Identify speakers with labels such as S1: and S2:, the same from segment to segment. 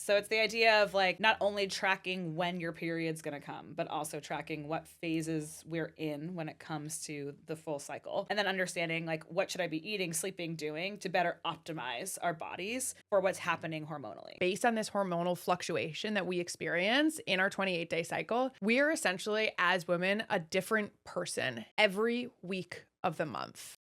S1: So it's the idea of like not only tracking when your period's going to come, but also tracking what phases we're in when it comes to the full cycle. And then understanding like what should I be eating, sleeping, doing to better optimize our bodies for what's happening hormonally.
S2: Based on this hormonal fluctuation that we experience in our 28-day cycle, we are essentially, as women, a different person every week of the month.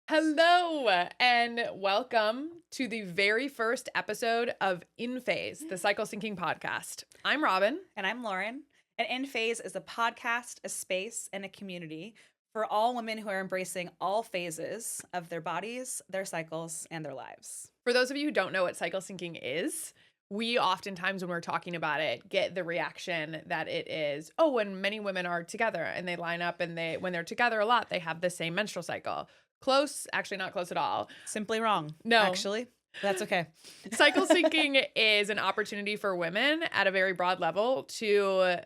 S2: Hello, and welcome to the very first episode of inPhase, the Cycle Syncing podcast. I'm Robin.
S1: And I'm Lauren. And inPhase is a podcast, a space, and a community for all women who are embracing all phases of their bodies, their cycles, and their lives.
S2: For those of you who don't know what cycle syncing is, we oftentimes, when we're talking about it, get the reaction that it is, oh, when many women are together and they line up and when they're together a lot, they have the same menstrual cycle. Close, actually not close at all.
S1: Simply wrong.
S2: No.
S1: Actually, that's okay.
S2: Cycle syncing is an opportunity for women at a very broad level to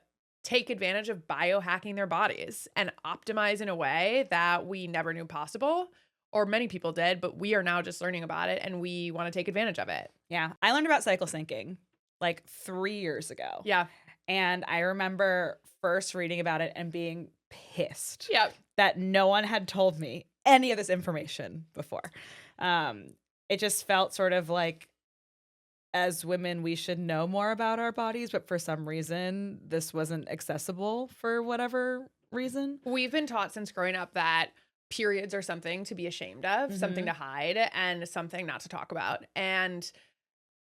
S2: take advantage of biohacking their bodies and optimize in a way that we never knew possible, or many people did, but we are now just learning about it and we want to take advantage of it.
S1: Yeah. I learned about cycle syncing like 3 years ago.
S2: Yeah.
S1: And I remember first reading about it and being pissed
S2: Yep.
S1: that no one had told me any of this information before. It just felt sort of like, as women, we should know more about our bodies, but for some reason, this wasn't accessible for whatever reason.
S2: We've been taught since growing up that periods are something to be ashamed of, something to hide, and something not to talk about. And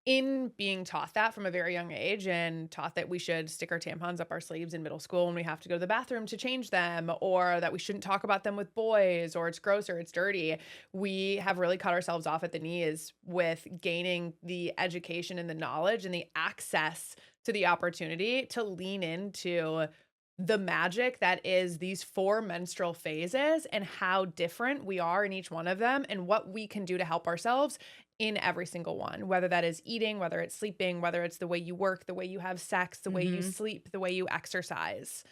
S2: in being taught that from a very young age and taught that we should stick our tampons up our sleeves in middle school when we have to go to the bathroom to change them, or that we shouldn't talk about them with boys, or it's gross or it's dirty, we have really cut ourselves off at the knees with gaining the education and the knowledge and the access to the opportunity to lean into the magic that is these 4 menstrual phases and how different we are in each one of them and what we can do to help ourselves in every single one, whether that is eating, whether it's sleeping, whether it's the way you work, the way you have sex, the way you sleep, the way you exercise.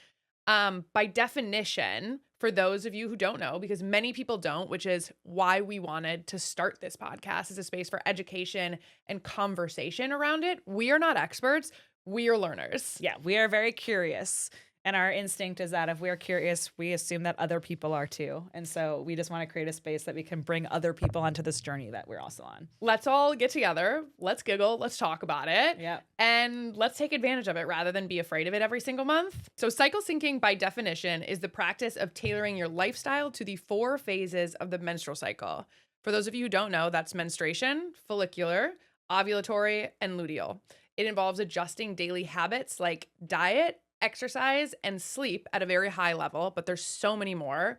S2: By definition, for those of you who don't know, because many people don't, which is why we wanted to start this podcast as a space for education and conversation around it, we are not experts. We are learners.
S1: Yeah, we are very curious. And our instinct is that if we're curious, we assume that other people are too. And so we just want to create a space that we can bring other people onto this journey that we're also on.
S2: Let's all get together. Let's giggle. Let's talk about it.
S1: Yeah.
S2: And let's take advantage of it rather than be afraid of it every single month. So cycle syncing, by definition, is the practice of tailoring your lifestyle to the 4 phases of the menstrual cycle. For those of you who don't know, that's menstruation, follicular, ovulatory, and luteal. It involves adjusting daily habits like diet, exercise, and sleep at a very high level, but there's so many more,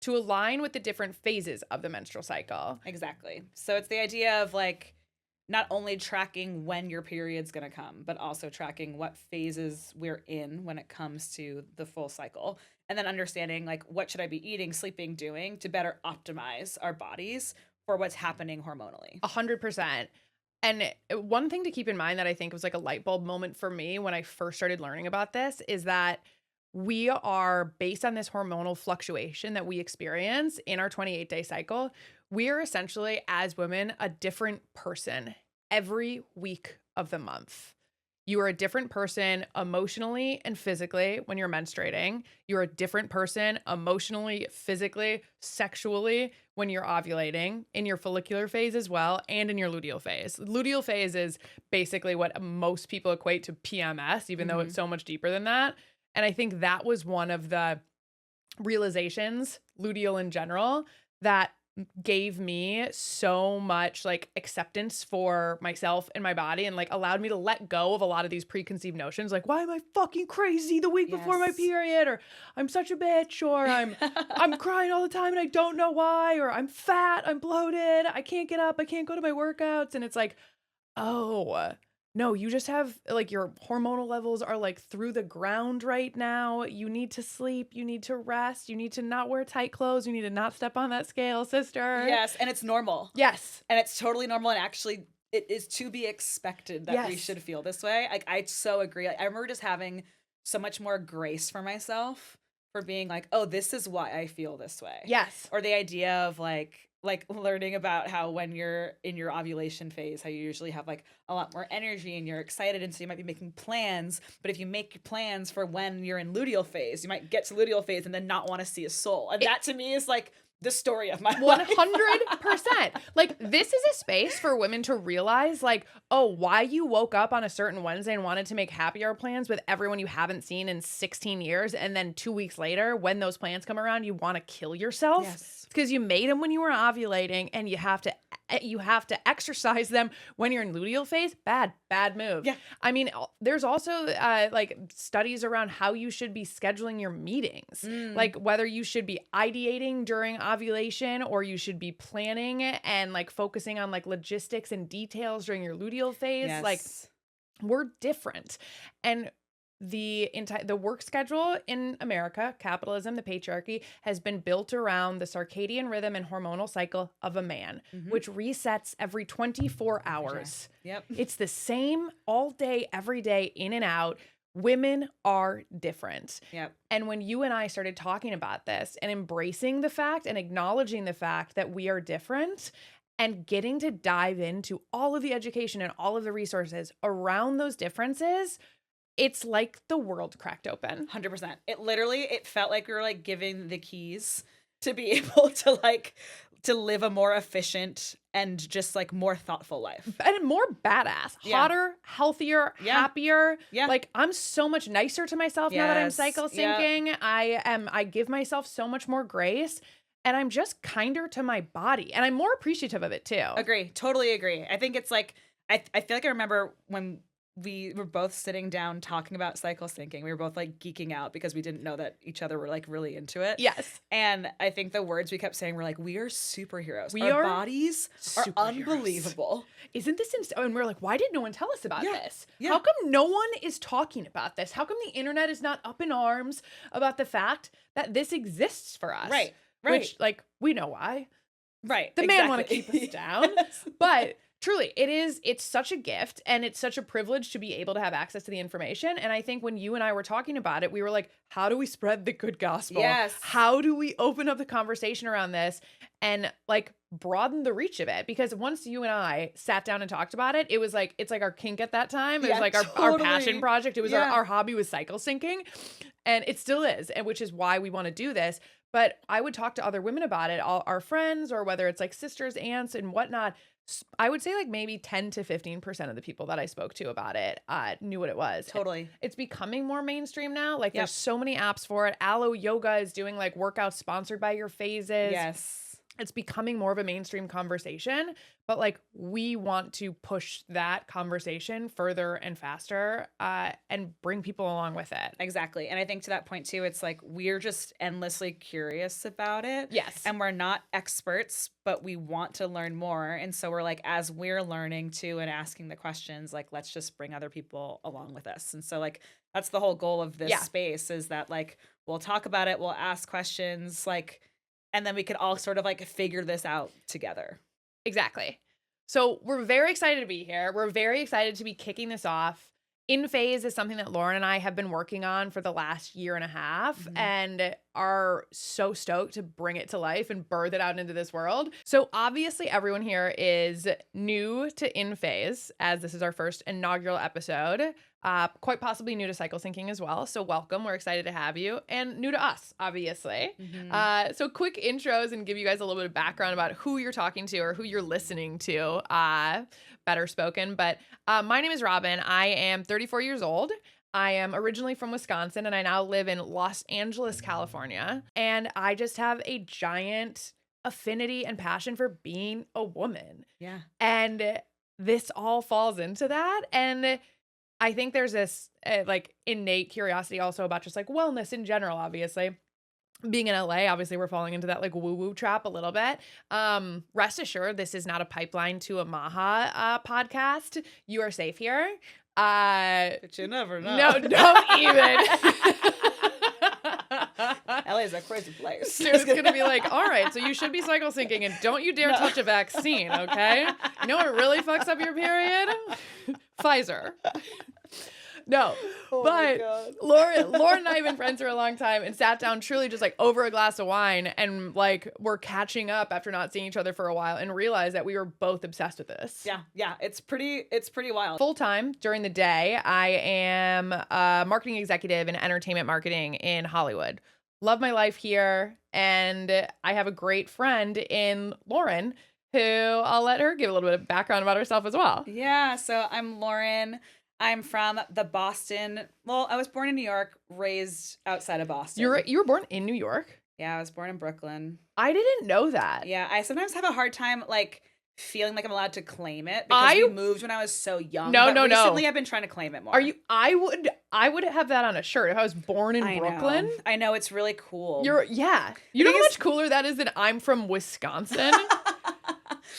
S2: to align with the different phases of the menstrual cycle.
S1: Exactly. So it's the idea of like not only tracking when your period's going to come, but also tracking what phases we're in when it comes to the full cycle. And then understanding like what should I be eating, sleeping, doing to better optimize our bodies for what's happening hormonally.
S2: 100%. And one thing to keep in mind that I think was like a light bulb moment for me when I first started learning about this is that we are, based on this hormonal fluctuation that we experience in our 28-day cycle, we are essentially, as women, a different person every week of the month. You are a different person emotionally and physically when you're menstruating. You're a different person emotionally, physically, sexually when you're ovulating, in your follicular phase as well, and in your luteal phase. Luteal phase is basically what most people equate to PMS, even though it's so much deeper than that. And I think that was one of the realizations, luteal in general, that gave me so much like acceptance for myself and my body, and like allowed me to let go of a lot of these preconceived notions, like, why am I fucking crazy the week before my period, or I'm such a bitch, or I'm crying all the time and I don't know why, or I'm fat, I'm bloated, I can't get up, I can't go to my workouts. And it's like, oh no, you just have like your hormonal levels are like through the ground right now. You need to sleep. You need to rest. You need to not wear tight clothes. You need to not step on that scale, sister.
S1: Yes. And it's normal.
S2: Yes.
S1: And it's totally normal. And actually, it is to be expected that we should feel this way. Like, I so agree. Like, I remember just having so much more grace for myself for being like, oh, this is why I feel this way.
S2: Yes.
S1: Or the idea of like, like learning about how when you're in your ovulation phase, how you usually have like a lot more energy and you're excited. And so you might be making plans. But if you make plans for when you're in luteal phase, you might get to luteal phase and then not want to see a soul. And that to me is like the story of my life.
S2: 100%. Like, this is a space for women to realize, like, oh, why you woke up on a certain Wednesday and wanted to make happy hour plans with everyone you haven't seen in 16 years. And then 2 weeks later, when those plans come around, you want to kill yourself.
S1: Yes.
S2: Because you made them when you were ovulating and you have to exercise them when you're in luteal phase. Bad move.
S1: Yeah.
S2: I mean, there's also like studies around how you should be scheduling your meetings, like whether you should be ideating during ovulation or you should be planning and like focusing on like logistics and details during your luteal phase.
S1: Yes.
S2: Like, we're different. And the work schedule in America, capitalism, the patriarchy, has been built around the circadian rhythm and hormonal cycle of a man, which resets every 24 hours.
S1: Yep.
S2: It's the same all day, every day, in and out. Women are different.
S1: Yep.
S2: And when you and I started talking about this and embracing the fact and acknowledging the fact that we are different and getting to dive into all of the education and all of the resources around those differences, it's like the world cracked open.
S1: 100%. It felt like we were like giving the keys to be able to live a more efficient and just like more thoughtful life.
S2: And more badass, hotter, healthier, happier.
S1: Yeah.
S2: Like, I'm so much nicer to myself now that I'm cycle syncing. I give myself so much more grace. And I'm just kinder to my body. And I'm more appreciative of it too.
S1: Agree. Totally agree. I think it's like, I feel like I remember when we were both sitting down talking about cycle syncing. We were both like geeking out because we didn't know that each other were like really into it.
S2: Yes.
S1: And I think the words we kept saying were like, we are superheroes.
S2: We
S1: Our
S2: are
S1: bodies are unbelievable.
S2: Isn't this and we're like, why did no one tell us about this?
S1: Yeah.
S2: How come no one is talking about this? How come the internet is not up in arms about the fact that this exists for us?
S1: Right.
S2: Which, like, we know why.
S1: Right.
S2: The man want to keep us down.
S1: Yes.
S2: But truly, it's such a gift and it's such a privilege to be able to have access to the information. And I think when you and I were talking about it, we were like, how do we spread the good gospel?
S1: Yes.
S2: How do we open up the conversation around this and like broaden the reach of it? Because once you and I sat down and talked about it, it's like our kink at that time. It was like our passion project. It was our hobby was cycle syncing. And it still is, and which is why we want to do this. But I would talk to other women about it, all our friends, or whether it's like sisters, aunts, and whatnot. I would say like maybe 10 to 15% of the people that I spoke to about it knew what it was.
S1: Totally.
S2: It's becoming more mainstream now. Like there's so many apps for it. Aloe Yoga is doing like workouts sponsored by your phases.
S1: Yes.
S2: It's becoming more of a mainstream conversation, but like we want to push that conversation further and faster and bring people along with it.
S1: Exactly. And I think to that point too, it's like we're just endlessly curious about it.
S2: Yes.
S1: And we're not experts, but we want to learn more. And so we're like, as we're learning too and asking the questions, like, let's just bring other people along with us. And so like, that's the whole goal of this space is that like, we'll talk about it, we'll ask questions, like, and then we could all sort of like figure this out together.
S2: Exactly. So we're very excited to be here. We're very excited to be kicking this off. inPhase is something that Lauren and I have been working on for the last year and a half and are so stoked to bring it to life and birth it out into this world. So obviously everyone here is new to inPhase, as this is our first inaugural episode. Quite possibly new to cycle syncing as well. So welcome. We're excited to have you. And new to us, obviously. So quick intros and give you guys a little bit of background about who you're talking to or who you're listening to. Better spoken. But my name is Robin. I am 34 years old. I am originally from Wisconsin and I now live in Los Angeles, California. And I just have a giant affinity and passion for being a woman.
S1: Yeah.
S2: And this all falls into that. And I think there's this like innate curiosity also about just like wellness in general, obviously. Being in LA, obviously we're falling into that like woo-woo trap a little bit. Rest assured, this is not a pipeline to a Maha podcast. You are safe here.
S1: But you never know.
S2: No, don't even.
S1: LA is a crazy place.
S2: Stu's gonna be like, all right, so you should be cycle syncing and don't you dare touch a vaccine, okay? You know what really fucks up your period? Pfizer. No,
S1: Oh my
S2: but
S1: God.
S2: Lauren and I have been friends for a long time and sat down truly just like over a glass of wine and like we're catching up after not seeing each other for a while and realized that we were both obsessed with this.
S1: Yeah, it's pretty wild.
S2: Full time during the day, I am a marketing executive in entertainment marketing in Hollywood. Love my life here, and I have a great friend in Lauren who I'll let her give a little bit of background about herself as well.
S1: Yeah, so I'm Lauren. I'm from the Boston. Well, I was born in New York, raised outside of Boston.
S2: You were born in New York?
S1: Yeah, I was born in Brooklyn.
S2: I didn't know that.
S1: Yeah, I sometimes have a hard time like feeling like I'm allowed to claim it because we moved when I was so young.
S2: No.
S1: Recently I've been trying to claim it more.
S2: Are you? I would have that on a shirt if I was born in Brooklyn.
S1: I know, it's really cool.
S2: You know how much cooler that is than I'm from Wisconsin?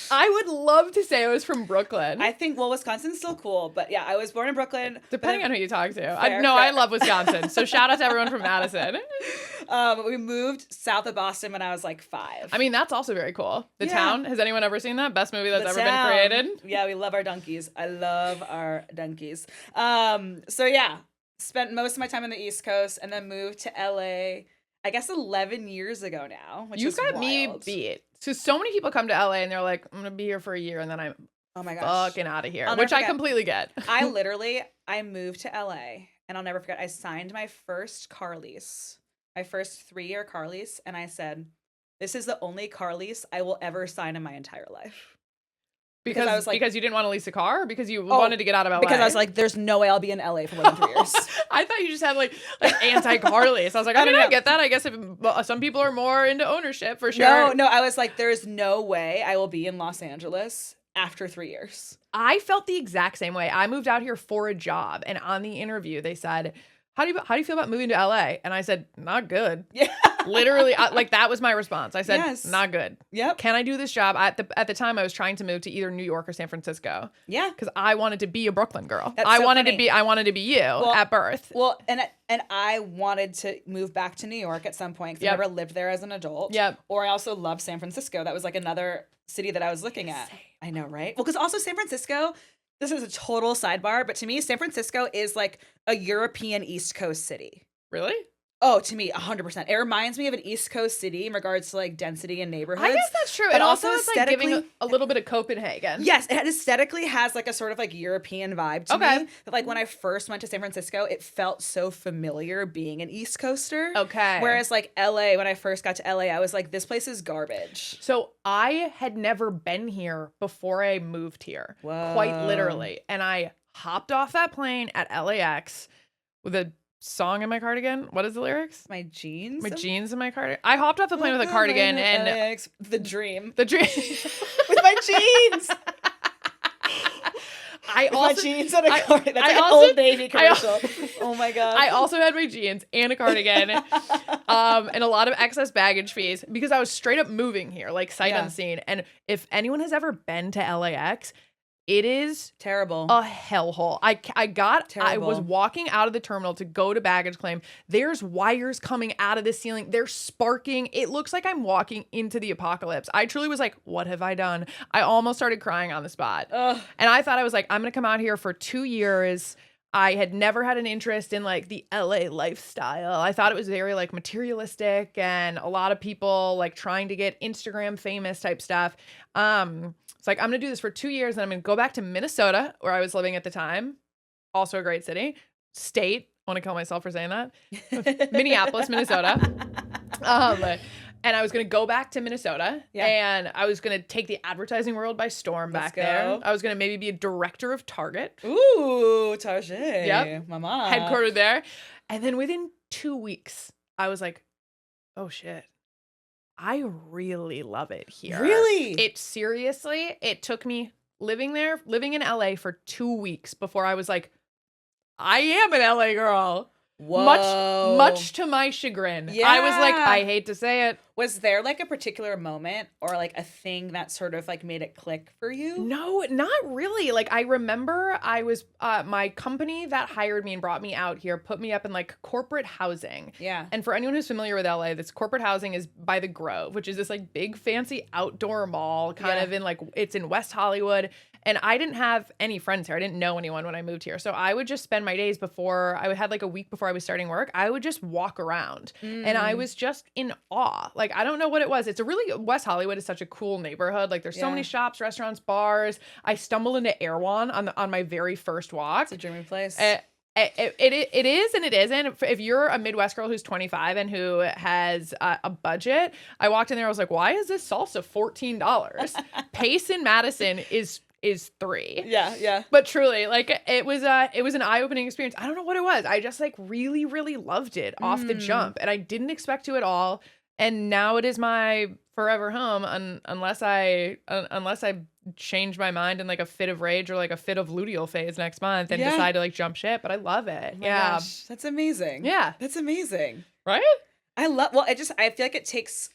S2: I would love to say I was from Brooklyn.
S1: I think, well, Wisconsin's still cool, but yeah, I was born in Brooklyn.
S2: Depending on who you talk to.
S1: Fair.
S2: I love Wisconsin. So shout out to everyone from Madison.
S1: We moved south of Boston when I was like 5.
S2: I mean, that's also very cool. The Town. Has anyone ever seen that? Best movie that's ever
S1: Town.
S2: been created.
S1: Yeah, we love our donkeys. I love our donkeys. So yeah, spent most of my time on the East Coast and then moved to LA, I guess 11 years ago now, which
S2: You've
S1: is
S2: got
S1: wild.
S2: me beat. So many people come to LA and they're like, I'm going to be here for a year and then I'm
S1: oh my gosh,
S2: fucking out of here,
S1: I'll never
S2: which I
S1: forget.
S2: completely get.
S1: I moved to LA and I'll never forget, I signed my first car lease, my first 3-year car lease. And I said, this is the only car lease I will ever sign in my entire life.
S2: Because
S1: I was like,
S2: because you didn't want to lease a car or because you wanted to get out of LA?
S1: Because I was like, there's no way I'll be in LA for more than 3 years.
S2: I thought you just had like anti-car lease. I was like, I get that. I guess if some people are more into ownership for sure.
S1: No, I was like, there's no way I will be in Los Angeles after 3 years.
S2: I felt the exact same way. I moved out here for a job, and on the interview, they said, "How do you feel about moving to LA?" And I said, "Not good."
S1: Yeah.
S2: Literally, that was my response. I said,
S1: Yes.
S2: "Not good."
S1: Yep.
S2: Can I do this job? At the time, I was trying to move to either New York or San Francisco.
S1: Yeah.
S2: Because I wanted to be a Brooklyn girl.
S1: That's
S2: I
S1: so
S2: wanted
S1: funny.
S2: to be you at birth.
S1: Well, and I wanted to move back to New York at some point because I never lived there as an adult.
S2: Yep.
S1: Or I also loved San Francisco. That was like another city that I was looking at.
S2: Same.
S1: I know, right? Well, because also San Francisco, this is a total sidebar, but to me, San Francisco is like a European East Coast city.
S2: Really?
S1: Oh, to me, 100%. It reminds me of an East Coast city in regards to like density and neighborhoods.
S2: I guess that's true.
S1: But
S2: And also,
S1: also
S2: it's like giving
S1: aesthetically-
S2: a little bit of Copenhagen.
S1: Yes, it aesthetically has like a sort of like European vibe to
S2: Okay.
S1: me. But like when I first went to San Francisco, it felt so familiar being an East Coaster.
S2: Okay.
S1: Whereas like LA, when I first got to LA, I was like, this place is garbage.
S2: So I had never been here before I moved here.
S1: Whoa.
S2: Quite literally. And I hopped off that plane at LAX with a song in my cardigan. What is the lyrics?
S1: My jeans.
S2: My jeans in my cardigan. I hopped off the plane with a cardigan and
S1: LAX, the dream.
S2: the dream.
S1: With my jeans.
S2: I
S1: With
S2: also
S1: my jeans and a cardigan. That's
S2: I
S1: like an
S2: also-
S1: Old Navy commercial. Oh my God.
S2: I also had my jeans and a cardigan, and a lot of excess baggage fees because I was straight up moving here, like sight unseen. And if anyone has ever been to LAX, it is
S1: Terrible.
S2: a hellhole. I was
S1: Terrible.
S2: walking out of the terminal to go to baggage claim. There's wires coming out of the ceiling. They're sparking. It looks like I'm walking into the apocalypse. I truly was like, what have I done? I almost started crying on the spot.
S1: Ugh.
S2: And I thought I was like, I'm going to come out here for 2 years. I had never had an interest in like the LA lifestyle. I thought it was very like materialistic and a lot of people like trying to get Instagram famous type stuff. It's like, I'm going to do this for 2 years and I'm going to go back to Minnesota where I was living at the time. Also a great city. State. I want to kill myself for saying that. Minneapolis, Minnesota. And I was going to go back to Minnesota and I was going to take the advertising world by storm back there. I was going to maybe be a director of Target.
S1: Ooh, Target.
S2: Yep.
S1: Mama.
S2: Headquartered there. And then within 2 weeks, I was like, oh shit. I really love it here.
S1: Really?
S2: It took me living in LA for 2 weeks before I was like, I am an LA girl.
S1: Whoa.
S2: Much to my chagrin. I was like,
S1: Yeah.
S2: I hate to say it.
S1: Was there like a particular moment or like a thing that sort of like made it click for you?
S2: No, not really. Like I remember I was my company that hired me and brought me out here put me up in like corporate housing.
S1: Yeah.
S2: And for anyone who's familiar with LA, this corporate housing is by the Grove, which is this like big fancy outdoor mall kind of in like it's in West Hollywood. And I didn't have any friends here. I didn't know anyone when I moved here. So I would just spend my days before I had like a week before I was starting work. I would just walk around and I was just in awe. Like, I don't know what it was. It's a really, West Hollywood is such a cool neighborhood. Like, there's so many shops, restaurants, bars. I stumbled into Erewhon on my very first walk.
S1: It's a dreamy place.
S2: It is and it isn't. If you're a Midwest girl who's 25 and who has a budget, I walked in there. I was like, why is this salsa $14? Pace in Madison is $3.
S1: Yeah.
S2: But truly, like, it was an eye-opening experience. I don't know what it was. I just like really, really loved it off the jump, and I didn't expect to at all. And now it is my forever home, unless I change my mind in like a fit of rage or like a fit of luteal phase next month and decide to like jump ship. But I love it.
S1: Oh my gosh, that's amazing.
S2: Yeah,
S1: that's amazing.
S2: Right?
S1: I feel like it takes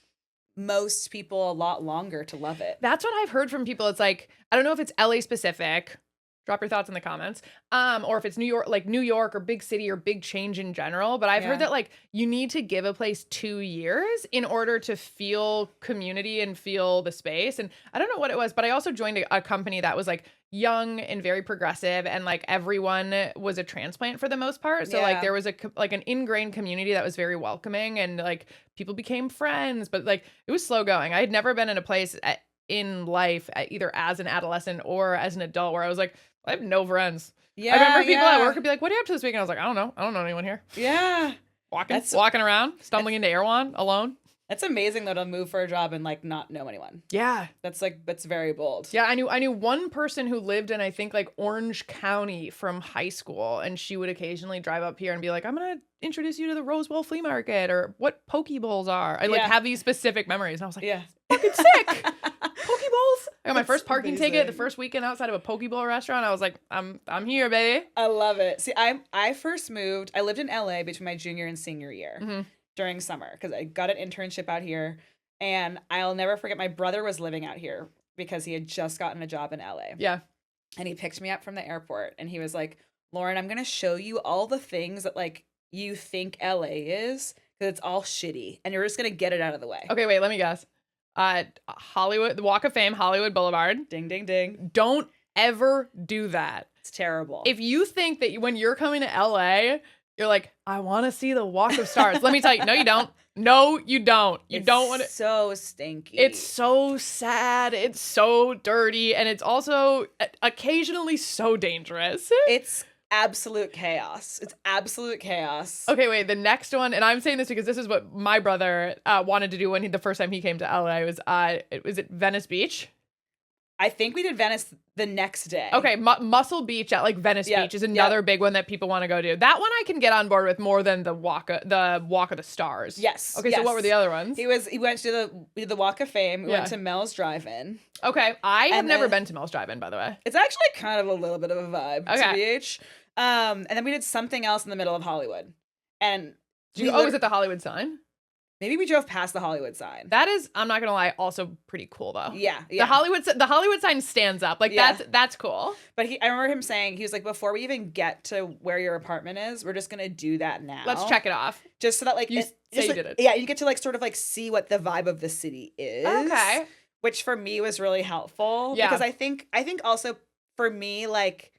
S1: most people a lot longer to love it.
S2: That's what I've heard from people. It's like, I don't know if it's LA specific. Drop your thoughts in the comments. Or if it's New York or big city or big change in general. But I've heard that like you need to give a place 2 years in order to feel community and feel the space. And I don't know what it was, but I also joined a company that was like young and very progressive, and like everyone was a transplant for the most part. So like there was an ingrained community that was very welcoming, and like people became friends, but like it was slow going. I had never been in a place in life, either as an adolescent or as an adult, where I was like, I have no friends. Yeah, I remember people at work would be like, what are you up to this weekend? I was like, I don't know anyone here.
S1: Yeah.
S2: Walking around, stumbling into Erewhon alone.
S1: That's amazing though, to move for a job and like not know anyone.
S2: Yeah.
S1: That's very bold.
S2: Yeah, I knew one person who lived in, I think, like Orange County from high school, and she would occasionally drive up here and be like, I'm gonna introduce you to the Rosewell Flea Market or what poke bowls are. I like have these specific memories. And I was like, fucking sick. Poke bowls. I got my first parking ticket the first weekend outside of a poke bowl restaurant. I was like, I'm here, baby.
S1: I love it. See, I first moved. I lived in LA between my junior and senior year during summer because I got an internship out here, and I'll never forget. My brother was living out here because he had just gotten a job in LA.
S2: Yeah,
S1: and he picked me up from the airport, and he was like, "Lauren, I'm gonna show you all the things that like you think LA is, because it's all shitty, and you're just gonna get it out of the way."
S2: Okay, wait, let me guess. Hollywood, the Walk of Fame, Hollywood Boulevard.
S1: Ding, ding, ding.
S2: Don't ever do that.
S1: It's terrible.
S2: If you think that when you're coming to LA, you're like, I want to see the Walk of Stars. Let me tell you, no, you don't. No, you don't. You don't want to.
S1: It's so stinky.
S2: It's so sad. It's so dirty. And it's also occasionally so dangerous.
S1: It's absolute chaos. It's absolute chaos.
S2: Okay, wait, the next one, and I'm saying this because this is what my brother wanted to do when the first time he came to LA was it Venice Beach?
S1: I think we did Venice the next day.
S2: Okay, Muscle Beach at like Venice Beach is another big one that people want to go do. That one I can get on board with more than the Walk of the Stars.
S1: Yes.
S2: Okay, so what were the other ones?
S1: He went to the Walk of Fame. We went to Mel's Drive-In.
S2: Okay, I have never been to Mel's Drive-In, by the way.
S1: It's actually kind of a little bit of a vibe.
S2: Okay.
S1: TBH. And then we did something else in the middle of Hollywood. And
S2: is it the Hollywood sign?
S1: Maybe we drove past the Hollywood sign.
S2: That is, I'm not gonna lie, also pretty cool though.
S1: Yeah.
S2: The Hollywood sign stands up. Like that's cool.
S1: But I remember him saying, he was like, before we even get to where your apartment is, we're just gonna do that now.
S2: Let's check it off.
S1: Just so that like
S2: you did it.
S1: Yeah, you get to like sort of like see what the vibe of the city is.
S2: Okay.
S1: Which for me was really helpful.
S2: Yeah.
S1: Because I think also for me, like,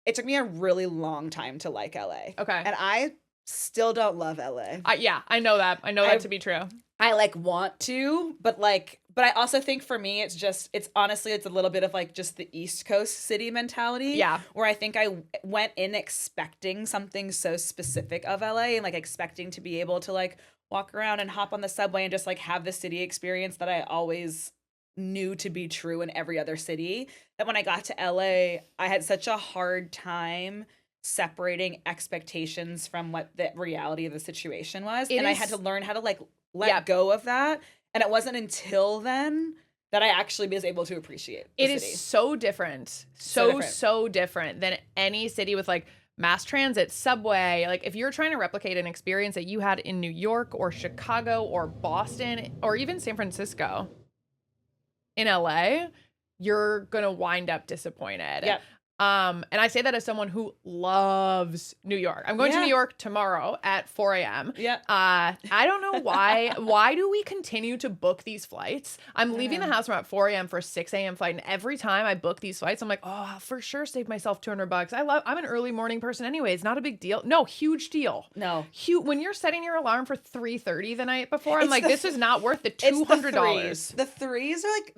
S1: it took me a really long time to like LA.
S2: Okay.
S1: And I still don't love LA.
S2: I know that. I know that to be true.
S1: I like want to, but I also think for me, it's honestly a little bit of like just the East Coast city mentality.
S2: Yeah.
S1: Where I think I went in expecting something so specific of LA and like expecting to be able to like walk around and hop on the subway and just like have the city experience that I always knew to be true in every other city, that when I got to LA, I had such a hard time separating expectations from what the reality of the situation was. I had to learn how to like let go of that. And it wasn't until then that I actually was able to appreciate the city.
S2: Is so different. So different than any city with like mass transit, subway. Like if you're trying to replicate an experience that you had in New York or Chicago or Boston or even San Francisco in LA, you're going to wind up disappointed.
S1: Yep.
S2: And I say that as someone who loves New York. I'm going to New York tomorrow at 4 a.m.
S1: Yeah.
S2: I don't know why. Why do we continue to book these flights? I'm leaving the house around 4 a.m. for a 6 a.m. flight. And every time I book these flights, I'm like, oh, I'll for sure save myself $200. I'm an early morning person anyway. It's not a big deal. No, huge deal.
S1: No.
S2: When you're setting your alarm for 3:30 the night before, I'm like, this is not worth the $200.
S1: The threes are like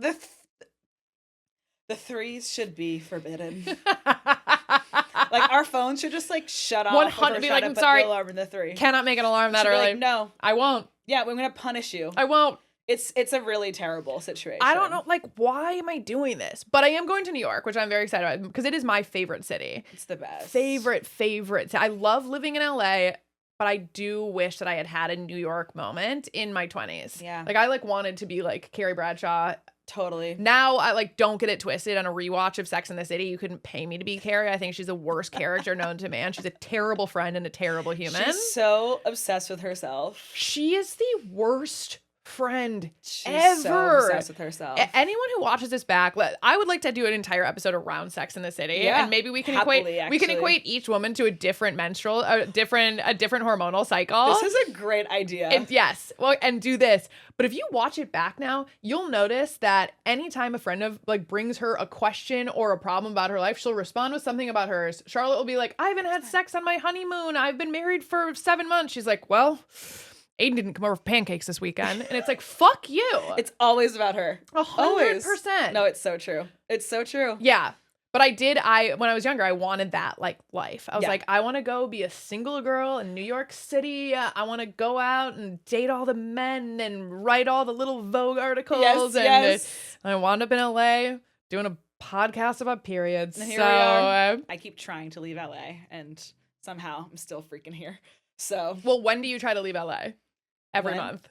S1: the threes should be forbidden. Like our phones should just like shut off.
S2: 100. Be like, I'm sorry.
S1: Alarm in the 3.
S2: Cannot make an alarm that early.
S1: Like, no,
S2: I won't.
S1: Yeah, we're gonna punish you.
S2: I won't.
S1: It's a really terrible situation.
S2: I don't know, like, why am I doing this? But I am going to New York, which I'm very excited about because it is my favorite city.
S1: It's the best.
S2: Favorite. I love living in LA, but I do wish that I had a New York moment in my 20s.
S1: Yeah.
S2: Like, I wanted to be like Carrie Bradshaw.
S1: Totally.
S2: Now, I don't get it twisted. On a rewatch of Sex and the City, you couldn't pay me to be Carrie. I think she's the worst character known to man. She's a terrible friend and a terrible human.
S1: She's so obsessed with herself.
S2: She is the worst friend
S1: She's
S2: ever.
S1: so obsessed with herself.
S2: Anyone who watches this back, I would like to do an entire episode around Sex in the City, and maybe we can equate each woman to a different a different hormonal cycle.
S1: This is a great idea.
S2: Yes, well, and do this. But if you watch it back now, you'll notice that anytime a friend of brings her a question or a problem about her life, she'll respond with something about hers. Charlotte will be like, "I haven't had sex on my honeymoon. I've been married for 7 months." She's like, "Well, Aiden didn't come over for pancakes this weekend." And it's like, fuck you.
S1: It's always about her.
S2: 100%.
S1: No, it's so true. It's so true.
S2: Yeah. But when I was younger, I wanted that life. I was like, I want to go be a single girl in New York City. I want to go out and date all the men and write all the little Vogue articles. And I wound up in LA doing a podcast about periods.
S1: And here we are. I keep trying to leave LA and somehow I'm still freaking here. So,
S2: well, when do you try to leave LA? Every month.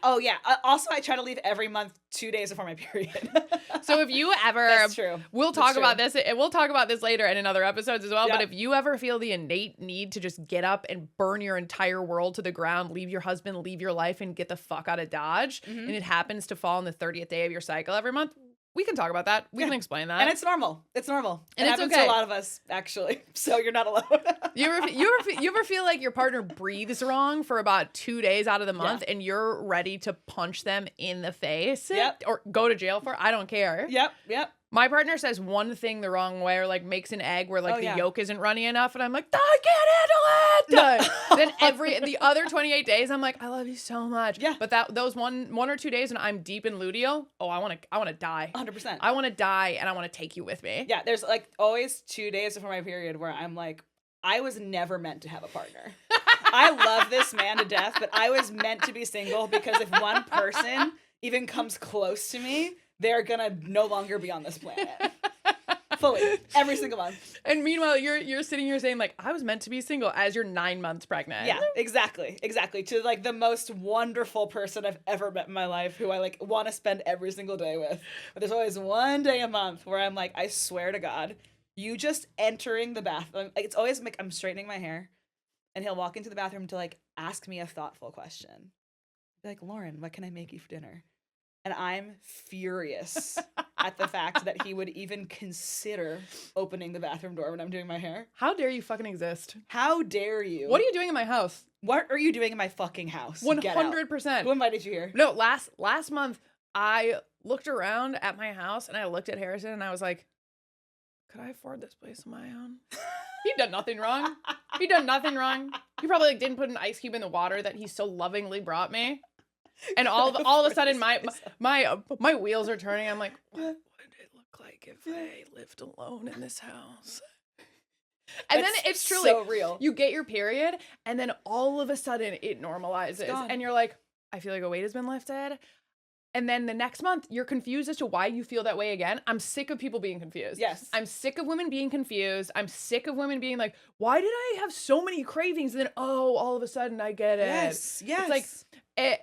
S1: Also, I try to leave every month 2 days before my period.
S2: So if you ever,
S1: that's true.
S2: We'll talk about this, and we'll talk about this later and in other episodes as well.
S1: Yeah.
S2: But if you ever feel the innate need to just get up and burn your entire world to the ground, leave your husband, leave your life, and get the fuck out of Dodge, and it happens to fall on the 30th day of your cycle every month, we can talk about that. We can explain that.
S1: And it's normal. It's normal.
S2: And
S1: it
S2: it's
S1: happens
S2: okay.
S1: to a lot of us, actually. So you're not alone.
S2: You ever feel like your partner breathes wrong for about 2 days out of the month and you're ready to punch them in the face?
S1: Yep.
S2: Or go to jail for it? I don't care.
S1: Yep.
S2: My partner says one thing the wrong way or makes an egg where the yolk isn't runny enough, and I'm like, I can't handle it. No. Then the other 28 days I'm like, I love you so much.
S1: Yeah.
S2: But those one or 2 days when I'm deep in luteal, I want to die.
S1: 100%.
S2: I want to die and I want to take you with me.
S1: Yeah, there's always 2 days before my period where I'm like, I was never meant to have a partner. I love this man to death, but I was meant to be single because if one person even comes close to me, they're gonna no longer be on this planet. Fully. Every single month.
S2: And meanwhile, you're sitting here saying, I was meant to be single as you're 9 months pregnant.
S1: Yeah, exactly. To the most wonderful person I've ever met in my life who I want to spend every single day with. But there's always one day a month where I'm like, I swear to God, you just entering the bathroom. It's always I'm straightening my hair and he'll walk into the bathroom to ask me a thoughtful question. Be like, Lauren, what can I make you for dinner? And I'm furious at the fact that he would even consider opening the bathroom door when I'm doing my hair.
S2: How dare you fucking exist?
S1: How dare you?
S2: What are you doing in my house?
S1: What are you doing in my fucking house?
S2: 100%.
S1: Who invited you here?
S2: No, last month, I looked around at my house and I looked at Harrison and I was like, could I afford this place on my own? He'd done nothing wrong. He probably didn't put an ice cube in the water that he so lovingly brought me. And all of a sudden, my wheels are turning. I'm like, what would it look like if I lived alone in this house? And then it's truly
S1: so real.
S2: You get your period, and then all of a sudden it normalizes, and you're like, I feel like a weight has been lifted. And then the next month, you're confused as to why you feel that way again. I'm sick of people being confused.
S1: Yes.
S2: I'm sick of women being confused. I'm sick of women being like, why did I have so many cravings? And then, all of a sudden I get it.
S1: Yes.
S2: It's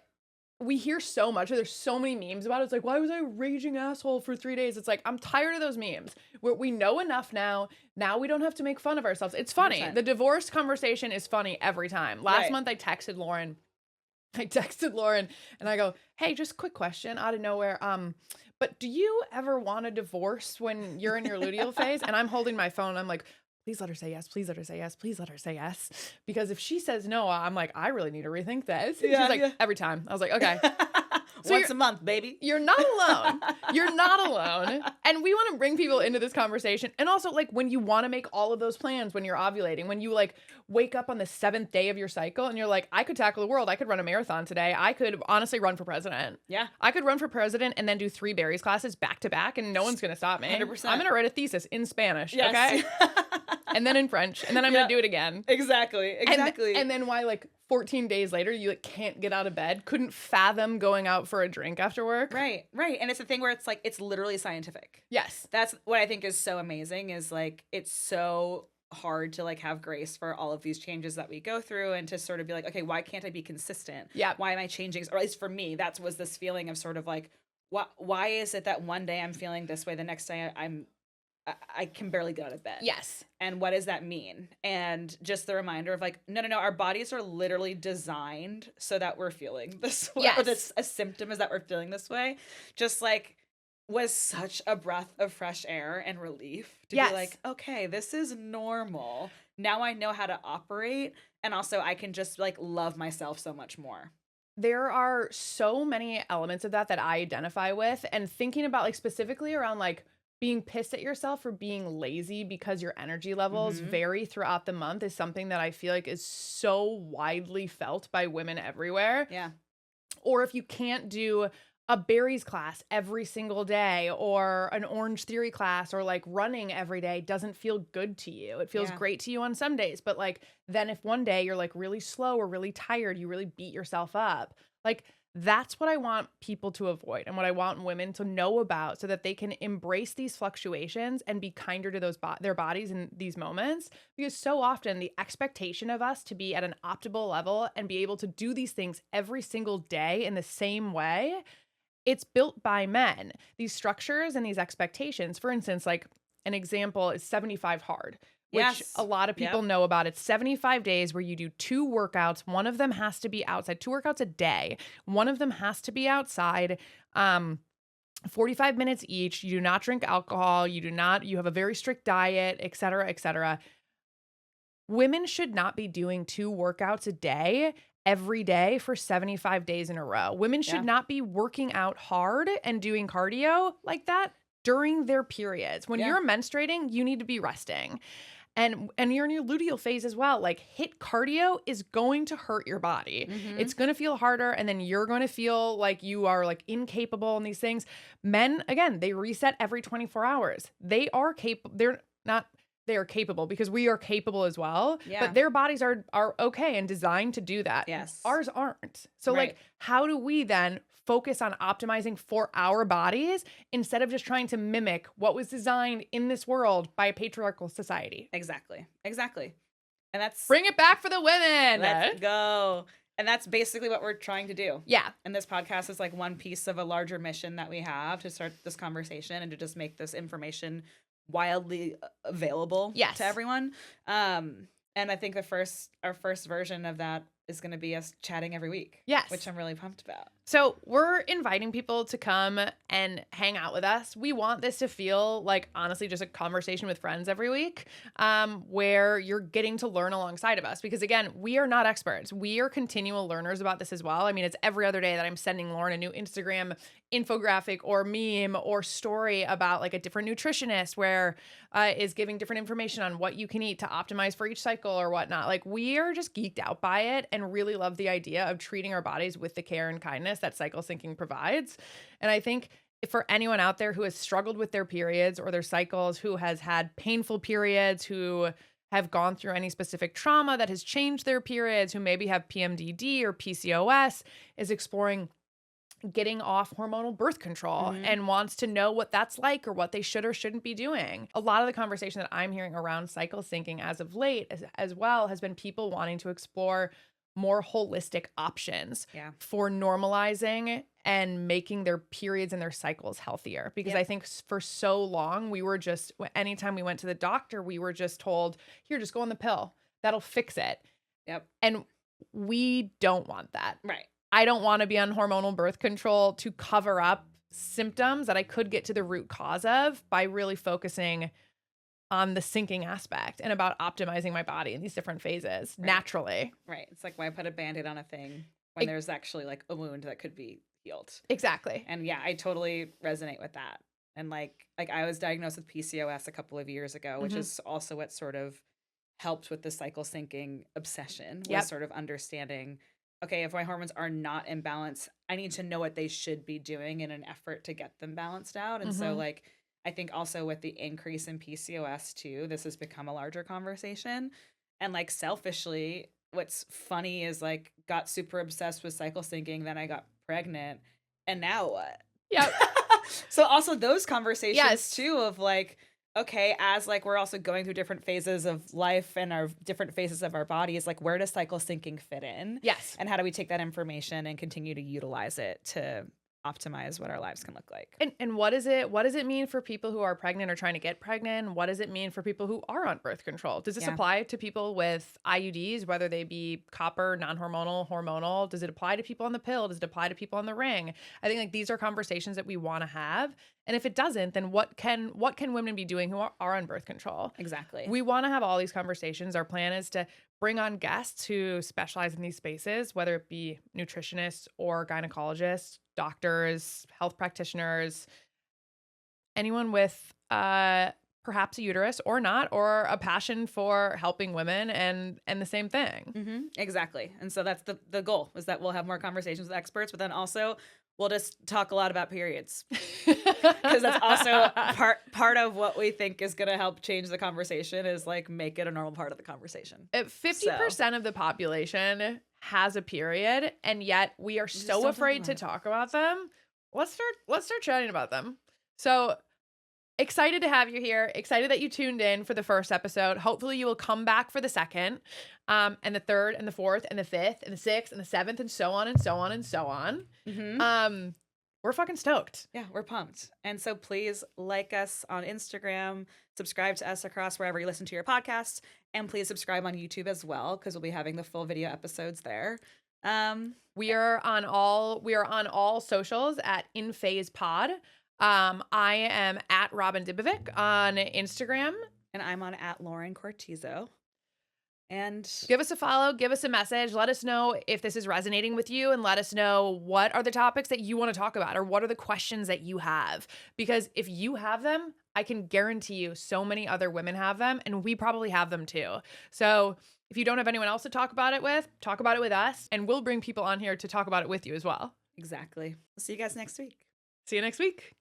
S2: we hear so much. There's so many memes about it. It's like, why was I a raging asshole for 3 days? It's like, I'm tired of those memes. We know enough now. Now we don't have to make fun of ourselves. It's funny.
S1: 100%.
S2: The divorce conversation is funny every time. Last month I texted Lauren I texted Lauren and I go, "Hey, just quick question out of nowhere. But do you ever want a divorce when you're in your luteal phase?" And I'm holding my phone. I'm like, "Please let her say yes. Please let her say yes. Please let her say yes." Because if she says no, I'm like, "I really need to rethink this." And she's
S1: Yeah,
S2: like,
S1: yeah.
S2: "Every time." I was like, "Okay." So
S1: Once a month, baby.
S2: you're not alone. You're not alone. And we want to bring people into this conversation. And also, like, when you want to make all of those plans when you're ovulating, when you like wake up on the 7th day of your cycle and you're like, I could tackle the world. I could run a marathon today. I could honestly run for president.
S1: Yeah.
S2: I could run for president and then do 3 berries classes back to back and no one's going to stop me.
S1: 100%.
S2: I'm going to write a thesis in Spanish.
S1: Yes.
S2: Okay. And then in French. And then I'm going to do it again.
S1: Exactly. Exactly.
S2: And then why like 14 days later, you like can't get out of bed, couldn't fathom going out for a drink after work.
S1: Right. And it's a thing where it's like, it's literally scientific.
S2: Yes.
S1: That's what I think is so amazing is like, it's so hard to like have grace for all of these changes that we go through and to sort of be like, okay, why can't I be consistent?
S2: Yeah.
S1: Why am I changing? Or at least for me, that was this feeling of sort of like, why is it that one day I'm feeling this way, the next day I can barely get out of bed.
S2: Yes.
S1: And what does that mean? And just the reminder of like, no, our bodies are literally designed so that we're feeling this way.
S2: Yes.
S1: Or this a symptom is that we're feeling this way. Just like was such a breath of fresh air and relief to
S2: Yes.
S1: be like, okay, this is normal. Now I know how to operate. And also I can just like love myself so much more.
S2: There are so many elements of that I identify with, and thinking about like specifically around like being pissed at yourself for being lazy because your energy levels vary throughout the month is something that I feel like is so widely felt by women everywhere.
S1: Yeah.
S2: Or if you can't do a berries class every single day or an orange theory class or like running every day doesn't feel good to you. It feels great to you on some days, but like then if one day you're like really slow or really tired, you really beat yourself up. Like that's what I want people to avoid and what I want women to know about so that they can embrace these fluctuations and be kinder to their bodies in these moments. Because so often the expectation of us to be at an optimal level and be able to do these things every single day in the same way, it's built by men. These structures and these expectations, for instance, like an example is 75 hard. Which a lot of people know about. It's 75 days where you do 2 workouts. One of them has to be outside, 2 workouts a day. One of them has to be outside, 45 minutes each. You do not drink alcohol. You have a very strict diet, et cetera, et cetera. Women should not be doing 2 workouts a day every day for 75 days in a row. Women should not be working out hard and doing cardio like that during their periods. When you're menstruating, you need to be resting. And you're in your luteal phase as well. Like HIIT cardio is going to hurt your body. It's going to feel harder. And then you're going to feel like you are like incapable in these things. Men, again, they reset every 24 hours. They are capable. They are capable because we are capable as well. Yeah. But their bodies are okay and designed to do that.
S1: Yes.
S2: Ours aren't. So like, how do we then focus on optimizing for our bodies instead of just trying to mimic what was designed in this world by a patriarchal society?
S1: Exactly. And that's
S2: bring it back for the women.
S1: Let's go. And that's basically what we're trying to do.
S2: Yeah.
S1: And this podcast is like one piece of a larger mission that we have to start this conversation and to just make this information wildly available to everyone. And I think our first version of that is going to be us chatting every week.
S2: Yes.
S1: Which I'm really pumped about.
S2: So we're inviting people to come and hang out with us. We want this to feel like, honestly, just a conversation with friends every week, where you're getting to learn alongside of us. Because again, we are not experts. We are continual learners about this as well. I mean, it's every other day that I'm sending Lauren a new Instagram infographic or meme or story about like a different nutritionist where is giving different information on what you can eat to optimize for each cycle or whatnot. Like we are just geeked out by it and really love the idea of treating our bodies with the care and kindness that cycle syncing provides. And I think for anyone out there who has struggled with their periods or their cycles, who has had painful periods, who have gone through any specific trauma that has changed their periods, who maybe have PMDD or PCOS, is exploring getting off hormonal birth control and wants to know what that's like or what they should or shouldn't be doing. A lot of the conversation that I'm hearing around cycle syncing as of late as well has been people wanting to explore more holistic options for normalizing and making their periods and their cycles healthier. Because I think for so long, anytime we went to the doctor, we were just told, here, just go on the pill. That'll fix it.
S1: Yep.
S2: And we don't want that.
S1: Right.
S2: I don't want to be on hormonal birth control to cover up symptoms that I could get to the root cause of by really focusing on the syncing aspect and about optimizing my body in these different phases
S1: Right.
S2: naturally.
S1: Right. It's like, why put a Band-Aid on a thing when
S2: E
S1: there's actually like a wound that could be healed?
S2: Exactly.
S1: And yeah, I totally resonate with that. And like I was diagnosed with PCOS a couple of years ago, which
S2: Mhm.
S1: is also what sort of helped with the cycle syncing obsession, was
S2: Yep.
S1: sort of understanding, okay, if my hormones are not in balance, I need to know what they should be doing in an effort to get them balanced out. And so
S2: Mhm.
S1: like I think also with the increase in PCOS too, this has become a larger conversation. And like selfishly, what's funny is like got super obsessed with cycle syncing, then I got pregnant, and now what?
S2: Yep.
S1: So also those conversations
S2: Yes.
S1: too of like, okay, as like we're also going through different phases of life and our different phases of our bodies, like where does cycle syncing fit in?
S2: Yes.
S1: And how do we take that information and continue to utilize it to optimize what our lives can look like?
S2: And what does it mean for people who are pregnant or trying to get pregnant? What does it mean for people who are on birth control? Does this
S1: Yeah.
S2: apply to people with IUDs, whether they be copper, non-hormonal, hormonal? Does it apply to people on the pill? Does it apply to people on the ring? I think like these are conversations that we want to have. And if it doesn't, then what can women be doing who are on birth control?
S1: Exactly.
S2: We want to have all these conversations. Our plan is to bring on guests who specialize in these spaces, whether it be nutritionists or gynecologists, doctors, health practitioners, anyone with perhaps a uterus or not, or a passion for helping women and the same thing.
S1: Exactly. And so that's the goal, is that we'll have more conversations with experts, but then also we'll just talk a lot about periods. Because that's also part of what we think is going to help change the conversation, is like make it a normal part of the conversation.
S2: 50% of the population has a period, and yet we are
S1: just
S2: so
S1: don't talk
S2: afraid to
S1: about it.
S2: talk about them. Let's start chatting about them. So excited to have you here. Excited that you tuned in for the first episode. Hopefully you will come back for the second, and the third, and the fourth, and the fifth, and the sixth, and the seventh, and so on and so on and so on. We're fucking stoked.
S1: Yeah, we're pumped. And so please like us on Instagram, subscribe to us across wherever you listen to your podcasts, and please subscribe on YouTube as well, because we'll be having the full video episodes there.
S2: We are on all socials at inPhase Pod. I am at Robin Dibovic on Instagram.
S1: And I'm on at Lauren Cortizo. And
S2: Give us a follow, give us a message. Let us know if this is resonating with you, and let us know what are the topics that you want to talk about, or what are the questions that you have. Because if you have them, I can guarantee you so many other women have them, and we probably have them too. So if you don't have anyone else to talk about it with, talk about it with us, and we'll bring people on here to talk about it with you as well.
S1: exactly. We'll see you guys next week.
S2: See you next week.